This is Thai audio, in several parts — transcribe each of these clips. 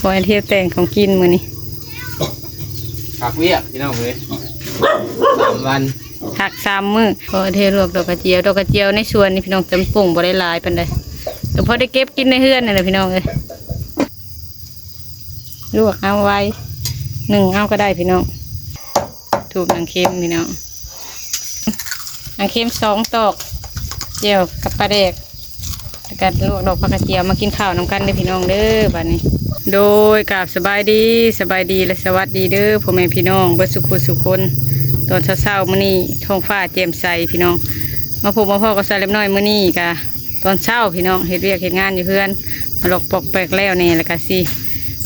อไอเที่ยวแต่งของกินมื้อนี้ผักเวียกพี่น้องเลย3 วันหัก3 มื้อพอไอเที่ยวลวกดอกกระเจียวในสวนนี่พี่น้องจำปุ่งบ่ได้หลายปานใดแต่พอได้เก็บกินในเฮือนนี่แหละพี่น้องเอ้ยลวกเอาไว้1 เอาก็ได้พี่น้องถูกนางเค็มพี่น้องนางเค็ม2 ตอกเจียวกับปลาแดกแล้วก็ลวกดอกผักกระเจียวมากินข้าวน้ำกันเด้อพี่น้องเด้อบัดนี้โดยกราบสบายดีและสวัสดีเด้อพ่อแม่พี่น้องเบิดสุขสุขคนตอนเช้ามื้อนี้ท้องฟ้าแจ่มใสพี่น้องมาพบมาพ่อกับสาวเล็บน้อยมื้อนี้กะตอนเช้าพี่น้องเฮ็ดเวียกเฮ็ดงานอยู่เพื่อนมาหลอกปอกแปลกแล้วนี่แล้วก็สิ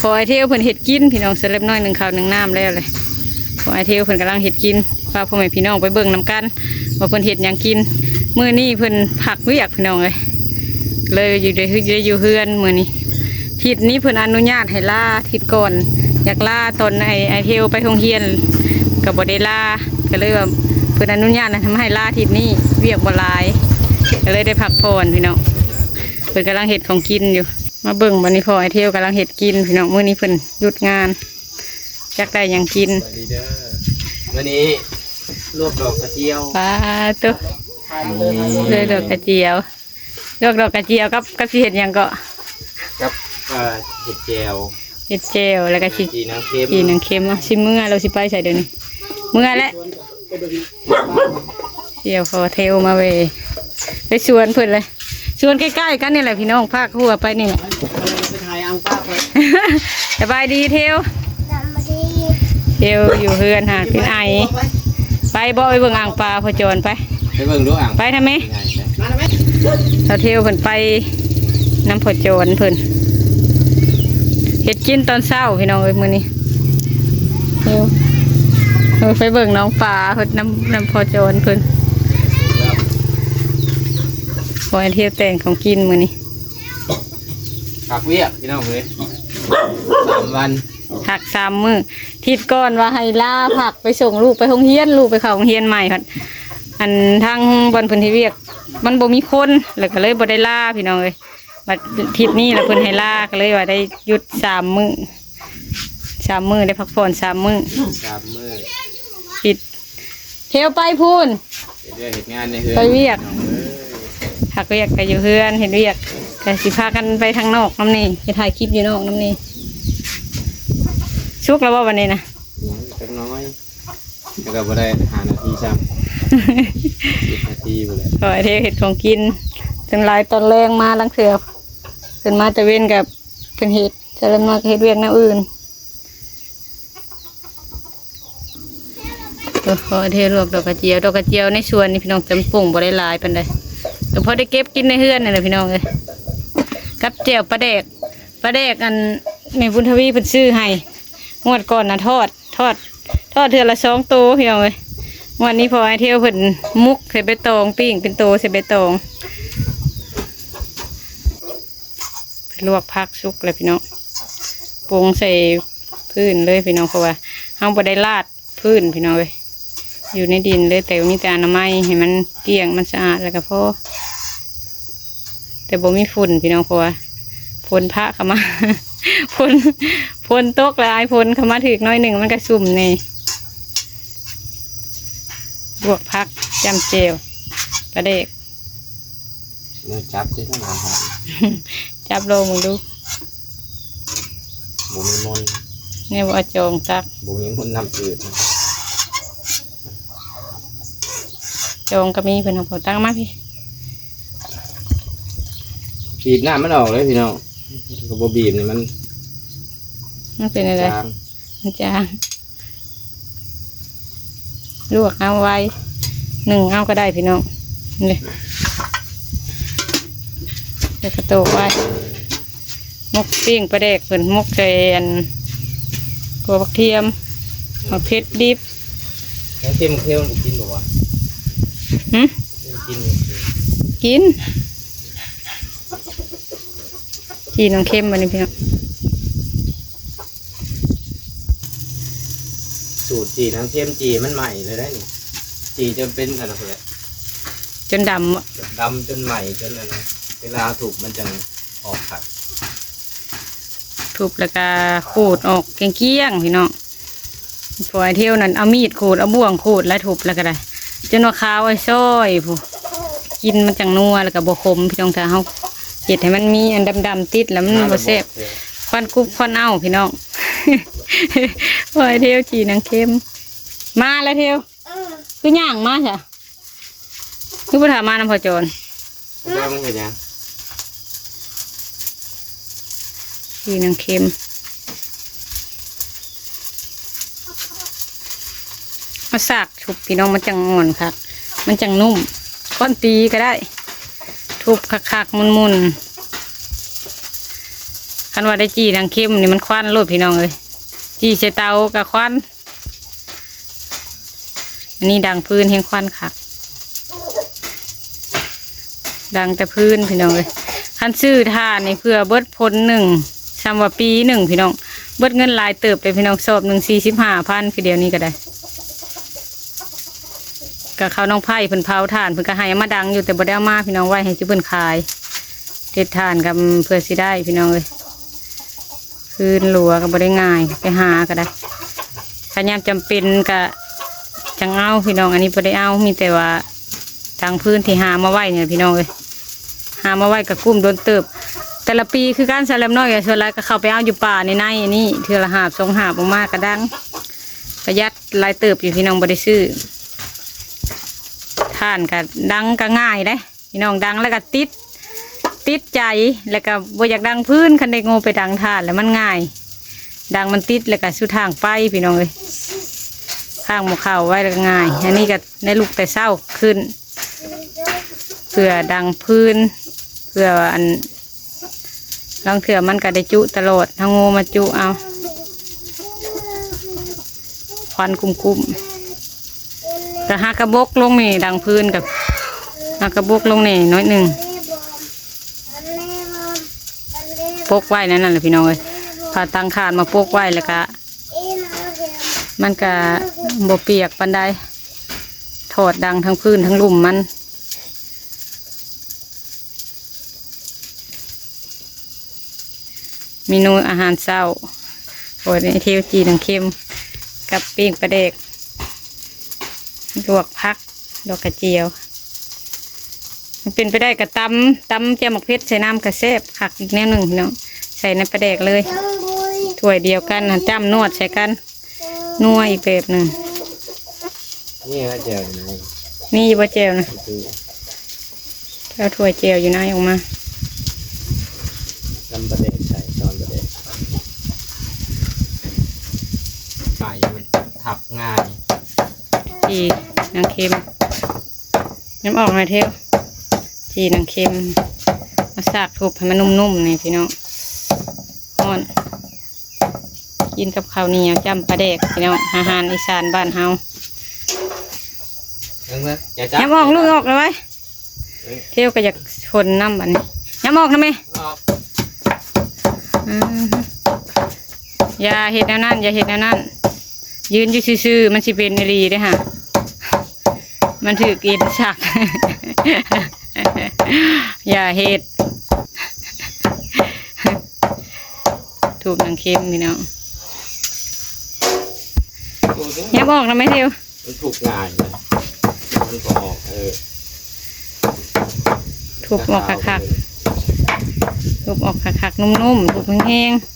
พอไอเที่ยวเพิ่นเฮ็ดกินพี่น้องสาวเล็บน้อย1 ข้าว 1 น้ำแล้วเลยพอไอเที่ยวเพิ่นกำลังเฮ็ดกินพาพ่อแม่พี่น้องไปเบิ่งน้ำกันว่าเพิ่นเฮ็ดหยังกินมื้อนี้เพิ่นผักเวียกพี่น้องเลยอยู่อยู่เฮือนมื้อนี้ทิศนี้เพิ่นอนุญาตให้ล่าทิศก่อนอยากล่าตอนไอเที่ยวไปโรงเรียนก็บ่ได้ล่าก็เลยว่าเพิ่นอนุญาตทำให้ล่าทิศนี้เวียกบ่หลายก็เลยได้พักผ่อนพี่น้องเพิ่นกำลังเฮ็ดของกินอยู่มาเบิ่งวันนี้พอไอเที่ยวกำลังเฮ็ดกินพี่น้องมื้อนี้เพิ่นหยุดงานจักได้หยังกินวันนี้ลวกดอกกระเจียวปลาตุ๊เลยดอกกระเจียวลวกดอกกระเจียวกับสิเฮ็ดหยังก็กับเห็ดแจวแล้วก็จีนางเค็มสิเมื่อเราสิไปใส่เดี๋ยวนี้เมื่อแล้วเที่ยวพอเทวมาไปสวนเพิ่นเลยสวนใกล้ๆกันนี่แหละพี่น้องภาคหัวไปนี่ไปถ่ายอังป้าไปสบายดีเทวอยู่เฮือนหาเป็นไอไปบ่ไปเบิ่งอ่างปลาพอจรไปเบิ่งดูอ่างไปทำไมเราเที่ยวเพิ่นไปน้ำพอจรเพิ่นเฮ็ดกินตอนเช้าพี่น้องเอ้ยมื้อนี้เที่ยวไปเบิ่งน้องปลาเพิ่นน้ำพอจรเพิ่นพอไอเที่ยวแต่งของกินมื้อนี้ผักเวียกพี่น้องเลย3 วันหัก3 มื้อทิศก่อนว่าให้ล่าผักไปส่งลูกไปโรงเรียนลูกไปเข้าโรงเรียนใหม่ครับอันทางบนพื้นที่เวียกมันบ่มีคนแล้วก็เลยบ่ได้ล่าพี่น้องเอ้ยบัดทิศนี้แล้วเพิ่นให้ล่าก็เลยว่าได้หยุด3 มื้อได้พักผ่อน3 มื้อปิดเที่ยวไปพูนเฮ็ดงานในเฮือนไปเวียกผักเวียกก็อยู่เฮือนเห็นเวียกก็สิพากันไปทางนอกน้ำนี่ไปถ่ายคลิปอยู่นอกน้ำนี่ชุกแล้วว่าวันนี้นะเล็กน้อยแล้วก็บ่ได้5 นาทีซ้ำ10 นาทีบ่แล้วก็ไอเทเห็ดของกินจนลายตอนแรงมาลังเสือเพิ่นมาตะเวนกับเพิ่นเห็ดจะเริ่มมาเห็ดเวียกแนวอื่นก็ไอเทลวกดอกกระเจียวในสวนนี่พี่น้องจำปุ่งบ่ได้หลายปานใดแต่พอได้เก็บกินในเฮือนนี่แหละพี่น้องเอ้ยกับเจียวปลาแดกอันแม่บุญทวีเพิ่นซื้อให้งวดก่อนนะทอดเทื่อละ2 ตัวพี่น้องเอ้ยวันนี้พอไอเที่ยวเพิ่นมุกใส่ใบตองปิ้งเป็นโตใส่ใบตองลวกผักสุกเลยพี่น้องปรุงใส่พื้นเลยพี่น้องเพราะว่าเฮาบ่ได้ลาดพื้นพี่น้องเอ้ยอยู่ในดินเลยแต่มีแต่อนามัยให้มันเกลี้ยงมันสะอาดแล้วก็พอแต่บ่มีฝุ่นพี่น้องเพราะว่าฝนพระเข้ามาฝนตกหลายฝนเข้ามาถึกน้อยหนึ่งมันก็สุ่มนี่บวกพักจำเจียวกระเดกจับที่ทั้งหมดจับโลมึงดูบุมีมนเนี่ยว่าจงตักบุมีมนน้ำจืดจงก็มีเป็นของผมตั้งมาพี่บีบน้ำมันออกเลยพี่น้องกระบอกบีบนี่มันเป็นอะไรมันจางลวกเอาไว้1 เอาก็ได้พี่น้องนี่จะกระโตกไว้มกปิ้งปลาแดกเพิ่นมกใส่ตัวผักเทียมผักเพชรดิบเค็มกินบ่วะกินน้องเค็มมานี่พี่น้องสูตรจีนางเค็มจีมันใหม่เลยได้นี่จีจนเป็นอะไรเลยจนดำจนใหม่จนอะไรเวลาถูกมันจะออกขัด ทุบแล้วก็ขูดออกเกลี้ยงๆพี่น้องพอไอเที่ยวนั้นเอามีดขูดเอาบ่วงขูดแล้วทุบแล้วก็ได้จนว่าขาวไอ้ซ้อยผู้กินมันจังนัวแล้วก็บ่ขมพี่น้องถ้าเฮาเฮ็ดให้มันมีอันดำๆติดแล้วมันบ่แซ่บควันกุบควันเอาพี่น้อง พอไอเที่ยวจีนางเค็มมาแล้วเที่ยวคือย่างมาจ้ะคือบ่ถามมานำพ่อโจร แล้วมันเป็นยัง จีนางเค็มมาสากทุบพี่น้องมันจังอ่อนค่ะมันจังนุ่มก้อนตีก็ได้ทุบคักๆมุนๆคันว่าได้จีนางเค็มนี่มันควันโลดพี่น้องเลยจีใส่เตากับควันอันนี้ดังพื้นแห่งควันคักดังแต่พื้นพี่น้องเลยคันซื้อทานนี่เพื่อเบิดพ้นหนึ่งชำว่าปีหนึ่งพี่น้องเบิดเงินหลายเติบเลยพี่น้องสอบ145,000คือเดียวนี้ก็ได้กับเขาน้องไผ่เพิ่นเผาถ่านเพิ่นก็ให้มาดังอยู่แต่บ่ได้เอามาพี่น้องไว้ให้สิเพิ่นขายเด็ดถ่านกับเพื่อสิได้พี่น้องเลยคืนหลัวก็บ่ได้ง่ายไปหาก็ได้ถ้ายามจำเป็นก็จังเอาพี่น้องอันนี้บ่ได้เอามีแต่ว่าทางพื้นที่หามาไว้เนี่ยพี่น้องเลยหามาไว้กับกุ้มโดนเติบแต่ละปีคือการแสลมน้อยส่วนไรก็เข้าไปเอาอยู่ป่าในนี่เทือละหาบ2 หาบออกมากระดังประหยัดหลายเติบอยู่พี่น้องบ่ได้ซื้อท่านก็ดังก็ง่ายเลยพี่น้องดังแล้วก็ติดใจแล้วก็บ่อยากดังพื้นคันได้โง่ไปดังท่านแล้วมันง่ายดังมันติดแล้วก็สุดทางไปพี่น้องเลยข้างหมูเข่าไว้แล้วก็ง่ายอันนี้ก็ได้ลูกแต่เศร้าขึ้นเพื่อดังพื้นเพื่ออันลองเถื่อมันก็ได้จุตลอดทั้งงูมาจุเอาควันกุ้มแต่หากระบกลงนี่ดังพื้นกับหากระบกลงนี่น้อยหนึ่งปกไว้นั่นแหละพี่น้องเลยพาตังขาดมาปกไว้แล้วก็มันก็บ่เปียกปันใดถอดดังทั้งพื้นทั้งลุ่มมันเมนูอาหารเช้าโอ้ยเที่ยวจีนางเค็มกับปิ้งปลาเด็กลวกผักดอกกระเจียวมันเป็นไปได้กับตำเจียวหมกเพชรใส่น้ำกระเซบผักอีกแนวหนึ่งเนาะใส่ในปลาเด็กเลยถ้วยเดียวกันจ้ำนวดใส่กันนัวอีกแบบหนึ่ง นี่ฮะเจียวอยู่ไหน นี่อยู่ว่าเจียวนะแล้วถ้วยเจียวอยู่ไหนออกมา ลำประเดชใส่ตอนประเดชไก่มันทับง่าย จีนางเค็มน้ำออกมาเที่ยวจีนางเค็มมาสากทุบให้มันนุ่มๆนี่พี่น้องอ่อนกินกับข้าวเหนียวจ้ำปลาแดกพี่น้องอาหารอีสานบ้านเฮา เมื่อจะจับ ย้ำออกลูกออกเลยไว้เที่ยวก็อยากชนน้ำบัดนี้ย้ำออกทำไมอย่าเห็ดแนวนั้นอย่าเห็ดแนวนั้นยืนอยู่ซื่อๆมันสิเป็นอีหลีเด้อฮะมันถือกินสัก อย่าเห็ด ถูกนางเค็มพี่น้องย้ำออกทำไมเที่ยว มันถูกง่ายเลยมันก็ออกถูกออกคักๆถูกออกคักๆนุ่มๆถูกแห้งๆ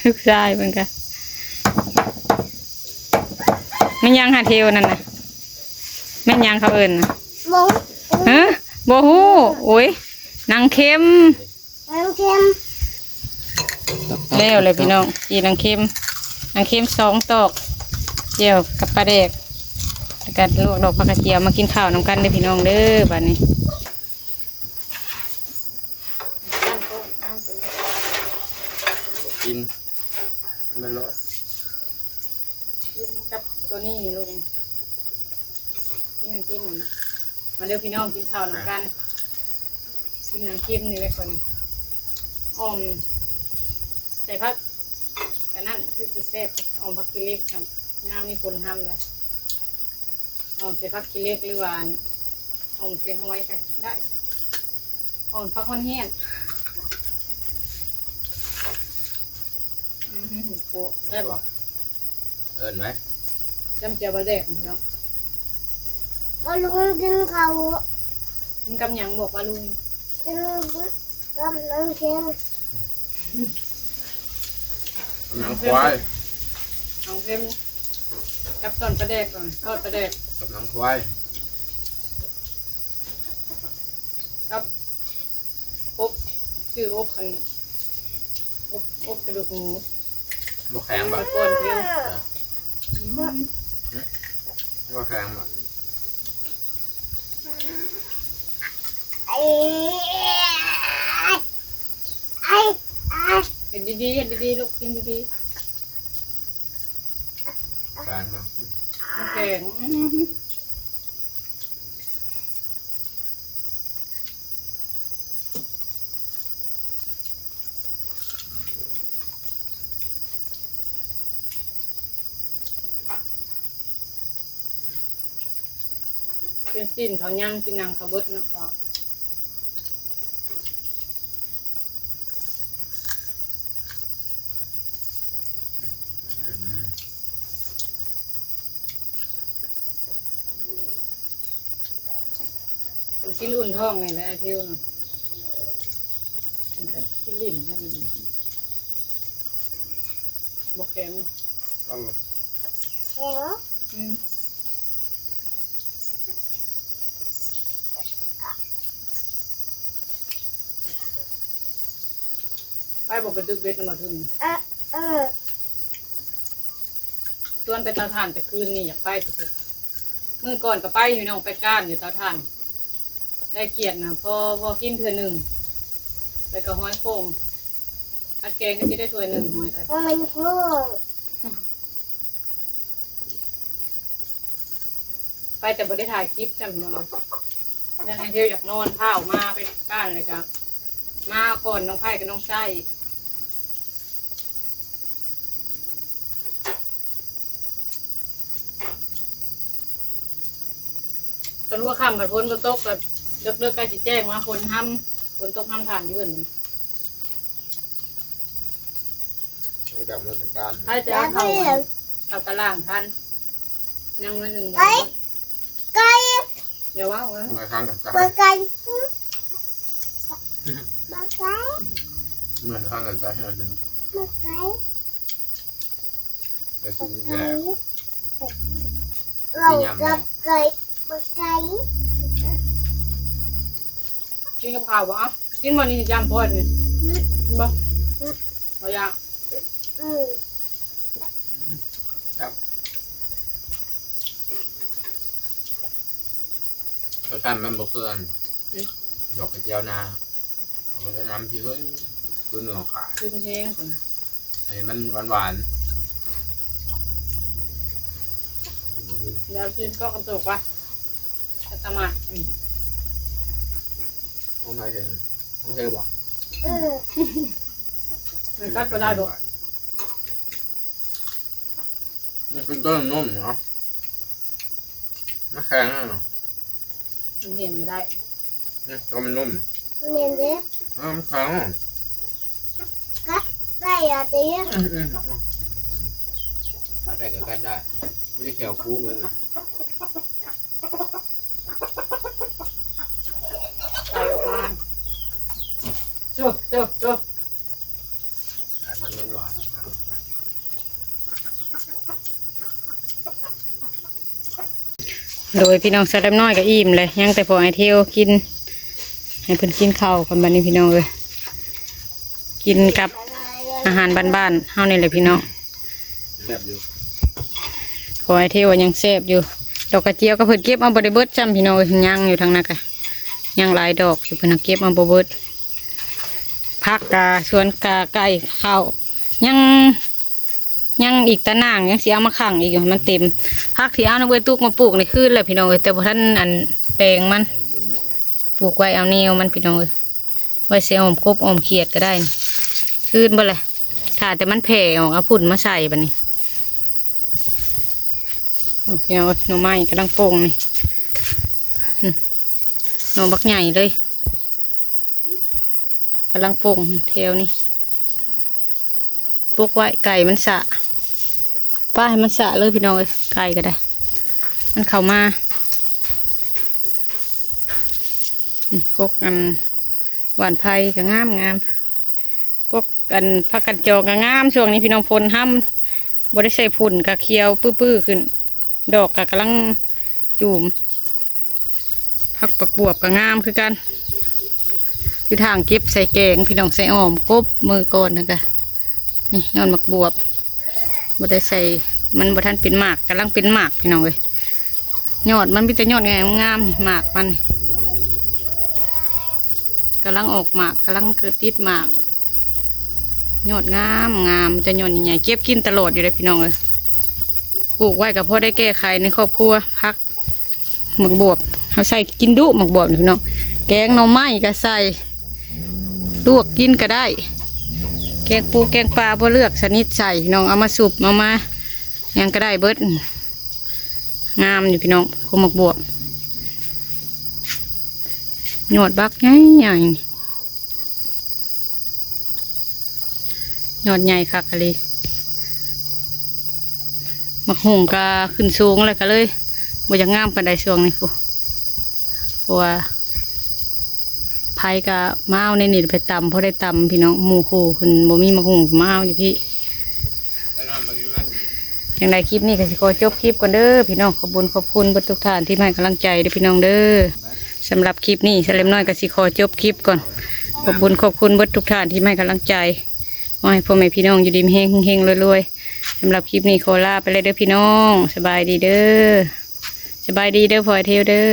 ลูกชายเป็นกันไม่ยังหาเทวนั่นนะไม่ยังเขาเอิญนะฮะโบฮูโอ้ยนางเค็มแล้วเลยพี่น้องจีนางเค็ม2 ตอกเจียวกับปลาแดกแล้วก็ลวกดอกผักกระเจียวมากินข้าวน้ำกันเด้อพี่น้องเด้อบัดนี้กินไม่รอด กินกับตัวนี้ลูกกินน้ำจิ้มมันมาเร็วพี่น้องกินข้าวน้ำกันกินน้ำจิ้มนี่เลยคนอ้อมใส่ผักกันนั่นคือสิเซฟอ้อมผักกิเล็กครับน้ำนี่คนห้ามเลยอ้อมใส่ผักกิเล็กหรือว่าอ้อมใส่ห้อยก็ได้ อ่อนพักคนแห้งโอ้ได้บอก เอิ้นไหม จำเจียวบะแดกเนาะ ว่าลุงกินเขา มึงกำยังบอกว่าลุง กินกับน้ำเค็ม หนังควาย เอาเค็มกับตอนปลาแดกก่อนทอดปลาแดก กับหนังควาย กับอบชื่ออบกันอบกระดูกหมู บ่แข็งบ่ ก้อนเพียว บ่แข็งบ่ ไอ้ไอ้ เห็นดีๆเห็นดีๆลูกกินดี แข็งบ่ ๆแข็งเป็นสิ้นเขาย่างกินนางกระเบิดเนาะก็เป็นกินอุ่นท้องไงแหละไอ้เที่ยวน่ะเป็นกับกินลิ้นได้เลยบอกแข็ง เอาบ่ แข็ง อืมไปบอกไปดึกเบ็ดมาถึง เออ ส่วนไปเตาถ่านแต่คืนนี่อยากไปสุดมื้อก่อนก็ไปอยู่น้องไปก้านอยู่เตาถ่าน ได้เกียรตินะพอกินเทื่อหนึ่งไปกับห้อยโป่งอัดแกงก็จะได้ถ้วยหนึ่งห้อยไป มันฟูง ไปแต่บ่ได้ถ่ายคลิปจำนอนยังไงเที่ยวอยากนอนผ้าออกมาไปก้านเลยครับมาก่อนน้องไผ่กับน้องไส้ตอนว่าค่ำบัดพ้นก็ตกแบบเลิกๆใกล้จะแจ้งมาฝนตกห้ำทานอยู่เบิ่น มันกลับมาเป็นการ ถ้าจะ แล้ว เข้า ไม่เหลือ เข้าตารางทันยังไม่หนึ่ง ไก่ไก่ อย่าว่าเว้ย มาครั้งกับการ ปลาไก่ปลาไก่ เมื่อครั้งกับการเราจะ ปลาไก่ จะ ปลา ซื้อ ไก่ แย่ เรากับไก่ปลาไก่ กินกับข้าวบ่กินวันนี้จำพ่อเนี่ยบ่บ่อยาก อืม ก็การมันบ่เคลื่อนดอกกระเจียวนาเอาไปน้ำที่เฮ้ยตัวเนื้อขาด ขึ้นเพลงคน อันนี้มันหวานๆอยู่บนพื้น แล้วกินก็กระตุกป่ะตะมา ต้องใช้เธอต้องเธอบอก อืม มันก็ได้บ่ มันเป็นต้นนุ่มเนาะไม่แข็งเนาะ มันเห็นบ่ได้ นี่ตัวมันนุ่ม เมียนเด้ มันแข็ง ไก่อะเตี้ย ได้กับกันได้ไม่ใช่เขียวคูเหมือนกัน ใส่ออกมาจุ๊บจุ๊บจุ๊บ มันหวาน โดยพี่น้องสะเล็มน้อยก็อิ่มเลยยังแต่พอไอเที่ยวกินให้เพิ่นกินข้าวกันบัดนี้พี่น้องเลยกินกับอาหารบ้านๆเฮานี่แหละพี่น้อง แบบอยู่ พอไอเที่ยวยังแซ่บอยู่ดอกกระเจียวก็เพิ่นเก็บเอาบ่ได้เบิดจำพี่น้องเอ้ยยังอยู่ทางนั้นก็ยังหลายดอกอยู่เพิ่นเอาเก็บเอาบ่เบิดผักกาสวนกาไก่ข้าวยังอีกตะนางยังสิเอามาขังอีกอยู่ให้มันเต็มผักที่เอาในเว้ยตุกมาปลูกในคืนแหละพี่น้องเอ้ยแต่บ่ทันอันแปลงมันปลูกไว้เอาแนวมันพี่น้องเอ้ยไว้เสียหอมกบหอมเขียดก็ได้นี่คืนบ่เลยถ้าแต่มันแผ่ออกเอาพุ่นมาใส่บัดนี้โอเคเอาหน่อไม้กำลังโป่งนี่หน่อบักใหญ่เลย กำลังปรุงแถวนี้ปลุกไว้ไก่มันสะป้าให้มันสะเลยพี่น้องเลยไก่ก็ได้มันเข้ามา กกอันหวานไผ่ก็งามกกอันพักกันจองก็งามช่วงนี้พี่น้องพลห้ำบริใส่พุ่นกะเคียวปื้อขึ้นดอกกะกำลังจูมพักปักบวบก็งามคือกันคือทางเก็บใส่แกงพี่น้องใส่อ้อมกบมือก่อนนะกะนี่ยอดหมักบวบบริใส่มันบทันเป็นหมากกำลังเป็นหมากพี่น้องเลยยอดมันเป็นแต่ยอดไงงามนี่หมากมันกำลังออกหมากกำลังเกิดติดหมากยอดงามมันจะยอดใหญ่ๆเก็บกินตลอดอยู่เลยพี่น้องเลยปลูกไว้กับพ่อได้แก้ไขในครอบครัวพักหมักบวบเขาใส่กินดุหมักบวบพี่น้องแกงหน่อไม้ก็ใส่ลวกกินก็ได้แกงปูแกงปลาพอเลือกชนิดใส่พี่น้องเอามาสุบมายังก็ได้เบิดงามอยู่พี่น้องกหมักบวบหยอดบักใหญ่หยอดใหญ่คักเลยมักหุ่งก็ขึ้นสูงเลยก็เลยบ่อยากงามปานใดช่วงนี้ฟูเพราะว่าไผ่ก็มาเอาในนี่ไปตำเพราะได้ตำพี่น้องหมู่คู่คนบ่มีมักหุ่งมาเอาอยู่พี่อย่างไรคลิปนี้ก็สิขอจบคลิปก่อนเด้อพี่น้องขอบคุณทุกท่านที่ให้กำลังใจเด้อพี่น้องเด้อสำหรับคลิปนี้สเลมน้อยก็สิขอจบคลิปก่อนขอบคุณทุกท่านที่ให้กำลังใจขอให้พ่อแม่พี่น้องอยู่ดีมีเฮงรวยๆสำหรับคลิปนี้ขอลาไปเลยเด้อพี่น้องสบายดีเด้อพลอยเทวเด้อ